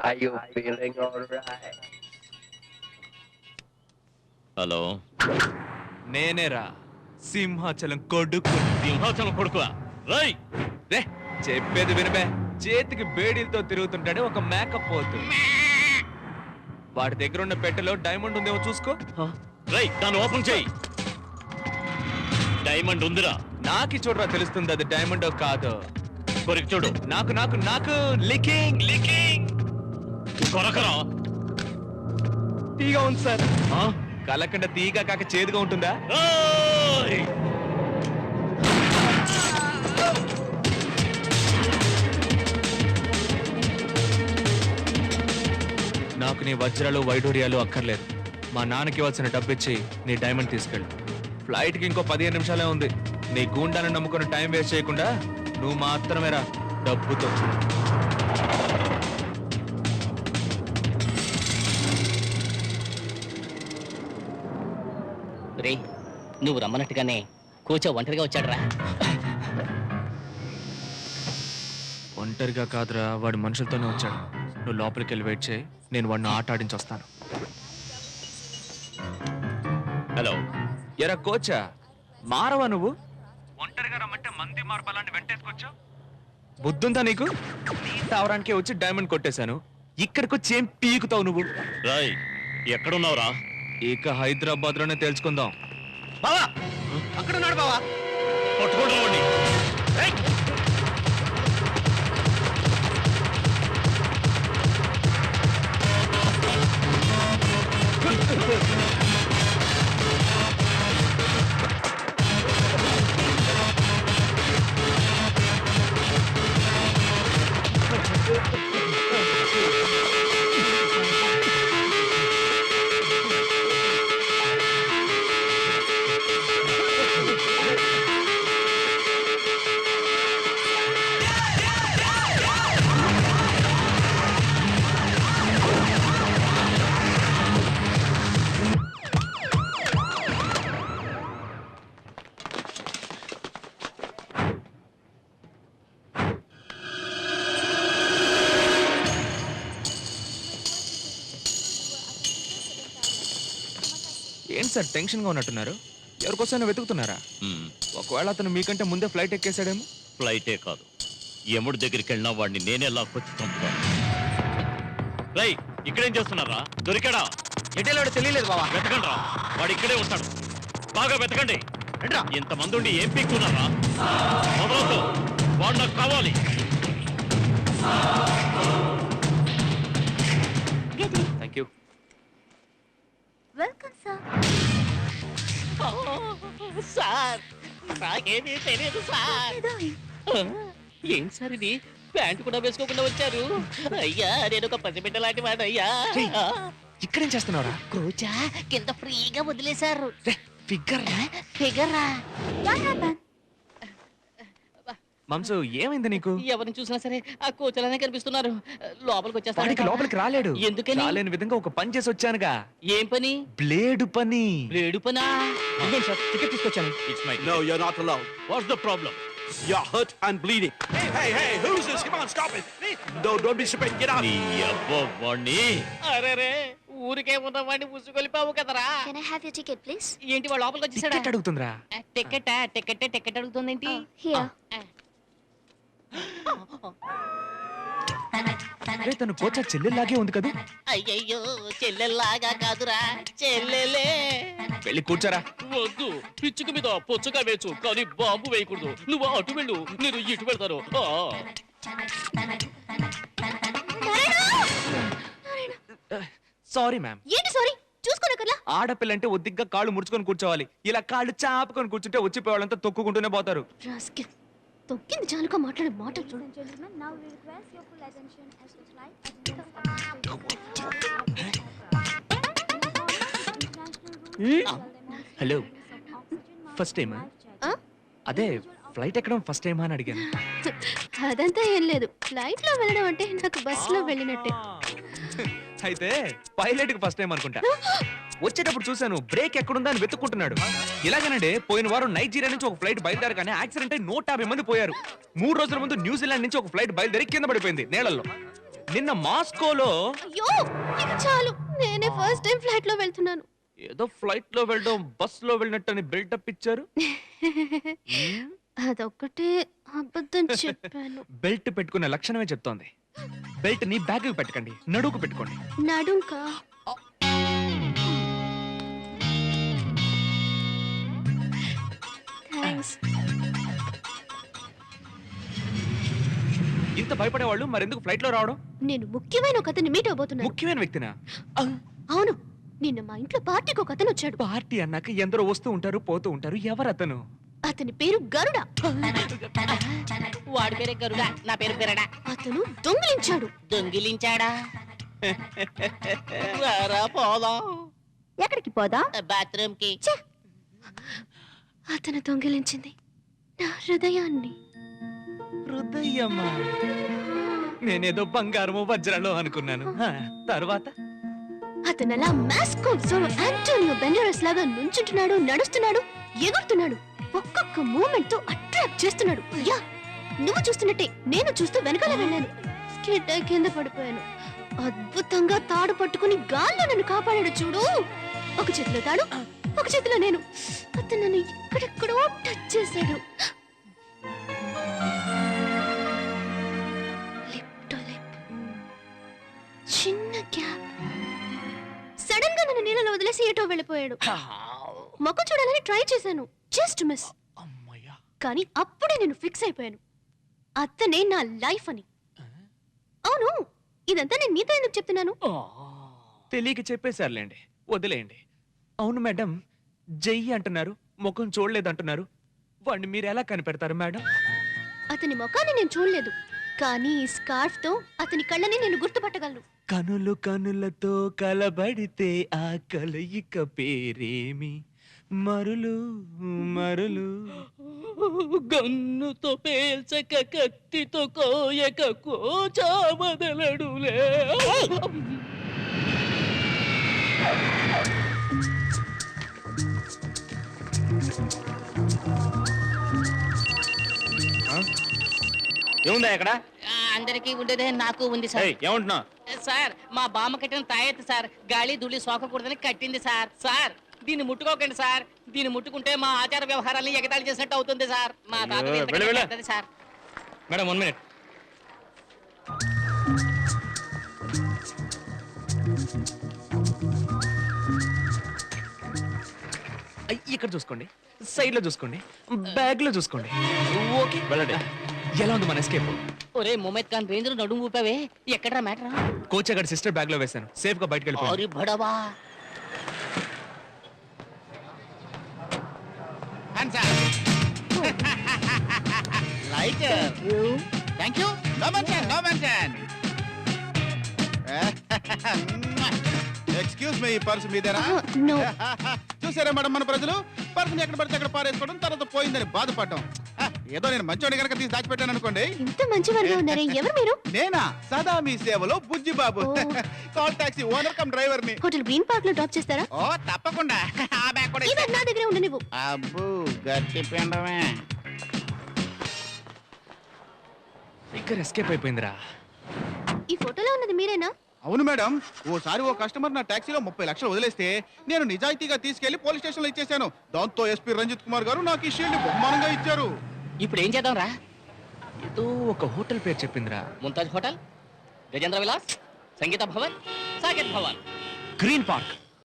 Are you feeling alright? Hello, నేనేరా సింహాచలం కొడుకు. సింహాచలం కొడుకువా? రై రే చెప్పేది వినబే. చేతికి బేడీలతో తిరుగుతుంటాడే ఒక మేకప్ పోతు. వాడి దగ్గర ఉన్న పెట్టెలో డైమండ్ ఉందేమో చూసుకో. రై దాన్ని ఓపెన్ చేయి. డైమండ్ ఉందిరా. నాకి చూడరా తెలుస్తుంది అది డైమండ్ కాదు. కొరికి చూడు. నాకు నాకు నాకు లికింగ్ లికింగ్ కొరకరా. తీగా ఉంది సార్. కలకండ తీగా కాక చేదుగా ఉంటుందా? రేయ్! నాకు నీ వజ్రాలు వైడూర్యాలు అక్కర్లేదు. మా నాన్నకి ఇవ్వాల్సిన డబ్బిచ్చి నీ డైమండ్ తీసుకెళ్ళు. ఫ్లైట్కి ఇంకో 15 నిమిషాలే ఉంది. నీ గూండాను నమ్ముకుని టైం వేస్ట్ చేయకుండా నువ్వు మాత్రమే రా డబ్బుతో. రే నువ్వు రమ్మన్నట్టుగానే కోచ ఒంటరిగా వచ్చాడురా. ఒంటరిగా కాదురా, వాడు మనుషులతోనే వచ్చాడు. నువ్వు లోపలికి వెళ్ళి వెయిట్ చేయి, నేను వాడిని ఆట ఆడించి వస్తాను. హలో, ఎరా కోచా, మారవా నువ్వు? ఒంటరిగా రమ్మంటే మంది మార్పాలని వెంటేసుకొచ్చావు. బుద్ధుందా నీకు? నీ తావరానికే వచ్చి డైమండ్ కొట్టేశాను. ఇక్కడికి వచ్చి ఏం పీకుతావు నువ్వు? రై ఎక్కడున్నావురా? ఇక హైదరాబాద్ లోనే తెలుసుకుందాం. బావా అక్కడ ఉన్నాడు బావా. పట్టుకోండి వాడిని. ఏంటి సార్ టెన్షన్ గా ఉన్నట్టున్నారు? ఎవరికోసమైనా వెతుకుతున్నారా? ఒకవేళ అతను మీకంటే ముందే ఫ్లైట్ ఎక్కేసాడేమో. ఫ్లైటే కాదు, యముడి దగ్గరికి వెళ్ళినా వాడిని నేనే లాక్కొచ్చి చంపుతాను. రై ఇక్కడేం చేస్తున్నారా? దొరికాడా? ఎటెళ్ళాడో తెలియలేదు బావా. వెతకండి రా, వాడు ఇక్కడే ఉంటాడు. బాగా వెతకండి. ఇంతమంది ఉండి ఏం పీక్కున్నారా? మొదలతో వాడు నాకు కావాలి. Thank you. Welcome sir. Sir నాకేమీ తెలియదు సార్. ఏంటి సార్ ఇది? ప్యాంటు కూడా వేసుకోకుండా వచ్చారు. అయ్యా నేను ఒక పసిబిడ్డ లాంటి వాడు అయ్యా. ఇక్కడేం చేస్తున్నారా? కోచా కింద ఫ్రీగా వదిలేశారు. ఫిగర్ ఫిగరా? మంసు ఏమైంది నీకు? ఎవరిని చూసినా సరే ఆ కోచలానే కనిపిస్తున్నారు. లోపలికి వాడికి వచ్చేస్తాడు. లోపలికి రాలేడు. ఎందుకని? రాలేని విధంగా ఒక పని చేసి వచ్చానుగా. ఏం పని? బ్లేడు పని. బ్లేడు పనా? సార్ టికెట్ తీసుకొచ్చాను. It's my No, you're not allowed. What's the problem? You're hurt and bleeding. Hey, who's this? Come on, stop it. No, don't be stupid. Get out. నీ అబ్బో వాడిని. అరే ఊరికే ఉన్నవాడిని ఉసుగొలిపావు కదరా. Can I have your ticket, please? ఏంటి వాడు లోపలికి వచ్చేసాడా? టికెట్ అడుగుతుందిరా. టికెట్ అడుగుతుందేంటి? Here. అరే తను కోచా చెల్లెల్లాగే ఉంది కదా. అయ్యయ్యో చెల్లెల్లాగా కాదురా, చెల్లెలే. వెళ్ళి కూర్చోరా. వద్దు, పిచ్చుక మీద పొచ్చుగా వేచు కానీ బాంబు వేయకూడదు. నువ్వు అటు వెళ్ళు, నేను ఇటు వెళ్తాను. Sorry ma'am. ఏంటి సారీ? చూసుకోనక్కర్లా. ఆడపిల్లంటే ఒద్దిగ్గా కాళ్ళు ముడుచుకొని కూర్చోవాలి. ఇలా కాళ్ళు చాపుకొని కూర్చుంటే వచ్చిపోవాలంతా తొక్కుకుంటూనే పోతారు. రాస్కెల్. తొక్కింది చాలుగా మాట్లాడే మాటలు చూడు. హలో, ఫస్ట్ టైమా? అదే ఫ్లైట్ ఎక్కడం ఫస్ట్ టైమా అని అడిగాను. అదంతా ఏం లేదు. ఫ్లైట్ లో వెళ్ళడం అంటే నాకు బస్ లో వెళ్ళినట్టే. అయితే పైలట్ కి ఫస్ట్ టైం అనుకుంటా. వచ్చేటప్పుడు చూశాను బ్రేక్ ఎక్కడుందా అని వెతుక్కుంటున్నాడు. ఇలాగేనండి పోయిన వారం నైజీరియా నుంచి ఒక ఫ్లైట్ బయలుదేరి కానీ యాక్సిడెంట్ అయి 150 మంది పోయారు. 3 రోజుల ముందు న్యూజిలాండ్ నుంచి ఒక ఫ్లైట్ బయలుదేరి కింద పడిపోయింది నేలల్లో. నిన్న మాస్కోలో అయ్యో ఇక చాలు, నేనే ఫస్ట్ టైం ఫ్లైట్ లో వెళ్తున్నాను. ఏదో ఫ్లైట్ లో వెళ్ళడం బస్ లో వెళ్ళినట్టని బిల్డప్ ఇచ్చారు. అదొక్కటే అబద్ధం చెప్పాను. బెల్ట్ పెట్టుకునే లక్షణమే చెప్తోంది. బెల్ట్ ని బ్యాగ్ పెట్టకండి, నడువుకు పెట్టుకోండి. నడుంకా థ్యాంక్స్. ఇంత భయపడే వాళ్ళు మరెందుకు ఫ్లైట్ లో రావడం? నేను ముఖ్యమైన ఒక అతన్ని మీట్ అవబోతున్నాను. ముఖ్యమైన వ్యక్తినా? అవును, నిన్న మా ఇంట్లో పార్టీకి ఒక అతను వచ్చాడు. పార్టీ అన్నాక ఎందరో వస్తూ ఉంటారు పోతూ ఉంటారు. ఎవరతను? అతని పేరు గరుడ. వాడి పేరే గరుడా, నా పేరు బిరడా. అతను దొంగిలించాడు. దొంగిలించాడా? రారా పోదాం. ఎక్కడికి పోదా? బాత్రూమ్ కి. అతను దొంగిలించింది నా హృదయాన్ని. హృదయమా? నేనేదో బంగారము వజ్రాలు అనుకున్నాను. తర్వాత అతను అలా మాస్కో జోరో ఆంటోనియో బెండరస్ లాగా నుంచుంటున్నాడు, నడుస్తున్నాడు, ఎగురుతున్నాడు. ఒక్కొక్క మూమెంట్ తో అట్రాక్ట్ చేస్తున్నాడు. యా, నువ్వు చూస్తున్నట్టే నేను చూస్తూ వెనకాల వెళ్ళాను. స్కిడ్ అయి కింద పడిపోయాను. అద్భుతంగా తాడు పట్టుకుని గాల్లో నన్ను కాపాడాడు చూడు. ఒక చేతిలో తాడు, ఒక చేతిలో నేను. అతను నన్ను ఇక్కడెక్కడో టచ్ చేశాడు. లిప్ టు లిప్, చిన్న గ్యాప్. సడన్ గా నన్ను నీళ్ళలో వదిలేసి ఏటో వెళ్ళిపోయాడు. మొక్క చూడాలని ట్రై చేశాను, జస్ట్ మిస్. అమ్మయ్యా. కానీ అప్పుడే నేను ఫిక్స్ అయిపోయాను, అతనే నా లైఫ్ అని. అవును, ఇదంతా నేను నీతో ఎందుకు చెప్తున్నాను? తెలియక చెప్పేశారులేండి, వదిలేయండి. అవును మేడం, జయ్యి అంటున్నారు, ముఖం చూడలేదంటున్నారు. వాడిని మీరు ఎలా కనిపెడతారు మేడం? అతని ముఖాన్ని నేను చూడలేదు, కానీ ఈ స్కార్ఫ్ తో అతని కళ్ళని నేను గుర్తుపట్టగలను. కనులు కనులతో కలబడితే ఆ కలయిక పేరేమి? మరులు మరులు. గన్నుతో పేల్చక కత్తితో కోయక కోచా వదలడులే. ఏముందా ఇక్కడ? అందరికీ ఉండేదే నాకు ఉంది సార్. ఏమంటున్నా? సార్, మా బామ్మ కట్టిన తాయెత్తు సార్, గాలి ధూళి సోకకూడదని కట్టింది సార్. సార్, దీన్ని ముట్టుకోకండి సార్. దీన్ని ముట్టుకుంటే మా ఆచార వ్యవహారాన్ని ఎగతాళి చేసినట్టు అవుతుంది సార్. మా తాత సార్. Madam 1 minute. ఇక్కడ చూసుకోండి, సైడ్ లో చూసుకోండి, బ్యాగ్ లో చూసుకోండి. ఓకే, వెళ్ళండి. ఎలా ఉంది మన ఎస్కేప్? ఒరే ముమైత్ ఖాన్ రేంజ్ లో నడుము ఊపావే, ఎక్కడ్రా మ్యాటర్? కోచగాడి సిస్టర్ బ్యాగ్ లో వేశాను, సేఫ్ గా బయటకు వెళ్ళిపోయాను. అరే బడవా. Thank you. No mention, no mention. Excuse me, purse మీదేనా? నో, చూసారా మేడం, మన ప్రజలు పర్సుని ఎక్కడ పడితే అక్కడ పారేసుకోవడం, తర్వాత పోయిందని బాధపడటం. ఏదో నేను మంచోడి కనుక తీసి దాచిపెట్టాను అనుకోండి. ఇంత మంచివారుగా ఉన్నారే, ఎవరు మీరు? నేనా, సదా మీ సేవలో బుజ్జి బాబు, ఓ. Call taxi owner cum driver ని. హోటల్ గ్రీన్ పార్క్ లో డ్రాప్ చేస్తారా? ఓ తప్పకుండా. ఆ బ్యాగ్ కూడా ఈ బ్యాగ్ నా దగ్గరే ఉండు నువ్వు. అబ్బు గట్టి పిండమే. ఇక్కడ ఎస్కేప్ అయిపోయిందిరా. ఈ ఫోటోలో ఉన్నది మీరేనా? అవును మేడం, ఓసారి ఓ కస్టమర్ నా టాక్సీలో 30 లక్షలు వదిలేస్తే నేను నిజాయితీగా తీసుకెళ్లి పోలీస్ స్టేషన్ లో ఇచ్చేసాను. దాంతో ఎస్పీ రంజిత్ కుమార్ గారు నాకు ఈ షీల్డ్ బహుమానంగా ఇచ్చారు. ఇప్పుడు ఏం చేద్దాం రా? ఏదో ఒక హోటల్ పేరు చెప్పిందిరా. Mumtaz hotel, Gajendra Vilas, Sangeetha Bhavan, Saketh Bhavan. Green park.